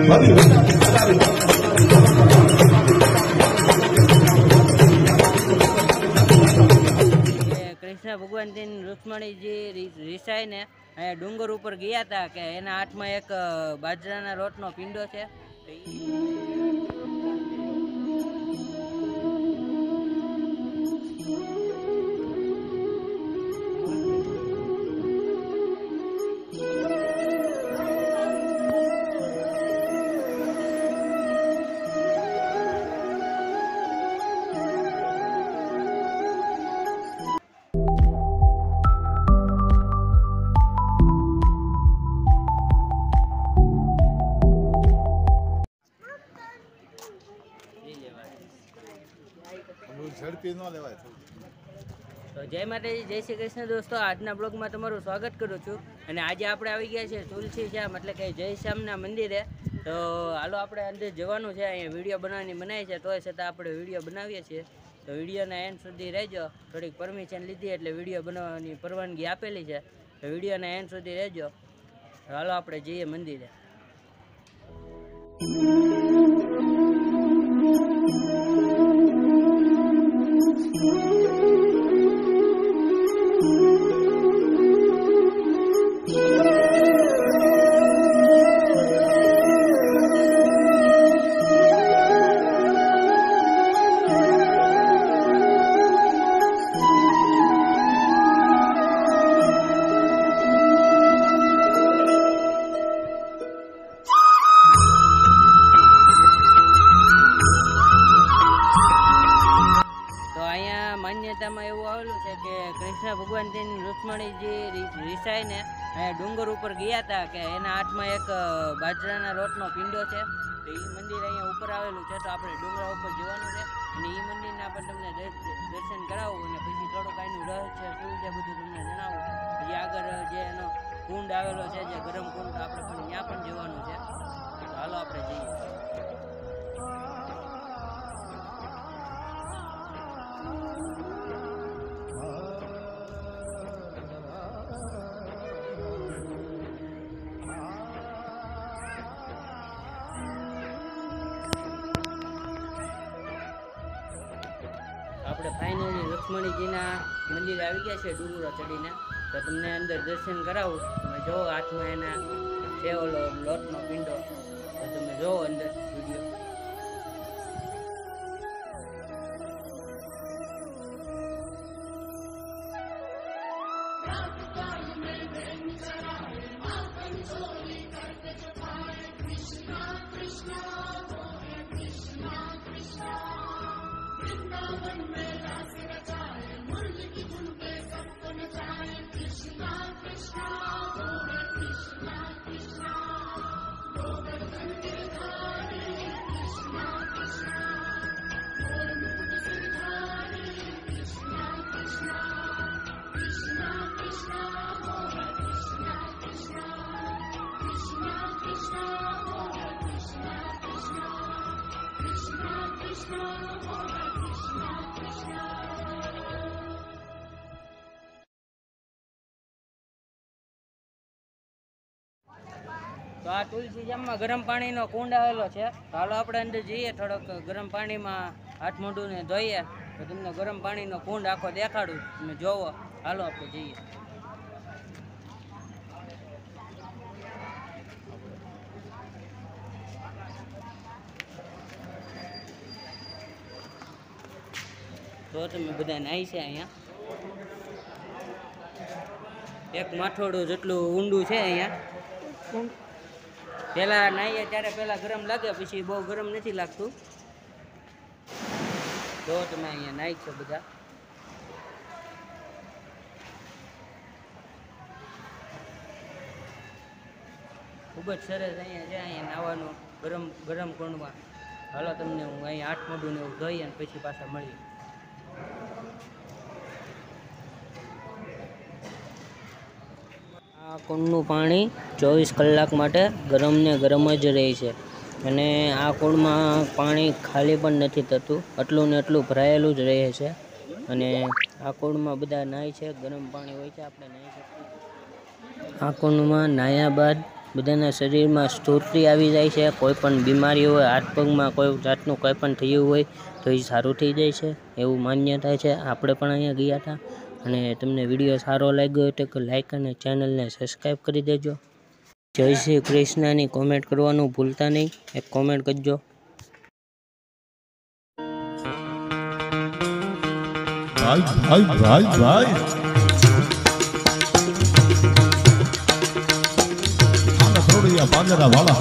કૃષ્ણ ભગવાન રુક્ષ્મણીજી રિસાઈને ડુંગર ઉપર ગયા હતા કે એના હાથમાં એક બાજરાના રોટનો પીંડો છે. તો જય માતાજી, જય શ્રી કૃષ્ણ દોસ્તો. આજના બ્લોગમાં તમારું સ્વાગત કરું છું. અને આજે આપણે આવી ગયા છે તુલસી શ્યામ એટલે કે જય શ્યામના મંદિરે. તો હાલો આપણે અંદર જવાનું છે. અહીંયા વિડીયો બનાવવાની મનાય છે, તોય છતાં આપણે વિડીયો બનાવીએ છીએ. તો વિડીયોના એન્ડ સુધી રહેજો. થોડીક પરમિશન લીધી એટલે વિડીયો બનાવવાની પરવાનગી આપેલી છે. તો વિડીયોના એન્ડ સુધી રહેજો. હાલો આપણે જઈએ મંદિરે. માન્યતામાં એવું આવેલું છે કે કૃષ્ણ ભગવાન રુક્ષ્મણીજી રિસાઈને ડુંગર ઉપર ગયા હતા કે એના હાથમાં એક બાજરાના રોટનો પીંડો છે. તો એ મંદિર અહીંયા ઉપર આવેલું છે. તો આપણે ડુંગરા ઉપર જવાનું છે અને એ મંદિરના પણ તમને દર્શન કરાવું અને પછી થોડુંક એનું રહસ્ય શું છે બધું તમને જણાવું. પછી આગળ જે એનો કુંડ આવેલો છે, જે ગરમ કુંડ, આપણે પણ ત્યાં પણ જવાનું છે. તો હાલો આપણે જઈએ. આપણે ફાઇનલી રુક્ષ્મણીજીના મંદિર આવી ગયા છે ડુંગરો ચડીને. તો તમને અંદર દર્શન કરાવું. તમે જોવો હાથમાં એના છે ઓલો લોટનો પીંડો. તો તમે જોવો અંદર વિડીયો. તો આ તુલસી શ્યામમાં ગરમ પાણીનો કુંડ આવેલો છે. તો હાલો આપણે અંદર જઈએ, થોડોક ગરમ પાણીમાં હાથ મોઢુંને ધોઈએ. તો તમને ગરમ પાણીનો કુંડ આખો દેખાડું, તમે જોવો. હાલો આપણે જઈએ. તો તમે બધા નાહી છે અહીંયા. એક માથોડું જેટલું ઊંડું છે અહીંયા. પેલા નાહીએ ત્યારે પેલા ગરમ લાગે, પછી બહુ ગરમ નથી લાગતું. તો તમે અહીંયા નાહી છો બધા. ખૂબ જ સરસ અહીંયા છે. અહીંયા નાવાનું ગરમ કુંડમાં. હાલો તમને હું અહીંયા હાથ મોઢું ને એવું ધોઈ અને પછી પાછા મળીએ. આ કુંડનું પાણી 24 કલાક માટે ગરમ ને ગરમ જ રહે છે. અને આ કુંડમાં પાણી ખાલી પણ નથી થતું, એટલું ને એટલું ભરાયેલું જ રહે છે. અને આ કુંડમાં બધા નાય છે, ગરમ પાણી હોય છે, આપણે નાહી શકીએ. આ કુંડમાં નાહ્યા બાદ બધાના શરીરમાં સ્ફૂર્તિ આવી જાય છે. કોઈ પણ બીમારી હોય, હાથ પગમાં કોઈ જાતનું કંઈ પણ થયું હોય તો એ સારું થઈ જાય છે એવું માન્યતા છે. આપણે પણ અહીંયા ગયા હતા. અને તમને વિડીયો સારો લાગ્યો હોય તો લાઈક અને ચેનલને સબસ્ક્રાઈબ કરી દેજો. જય શ્રી કૃષ્ણની કોમેન્ટ કરવાનું ભૂલતા નહીં. એક કોમેન્ટ કરજો. ભાઈ ભાઈ ભાઈ ભાઈ થોડી પાંદરા વાળા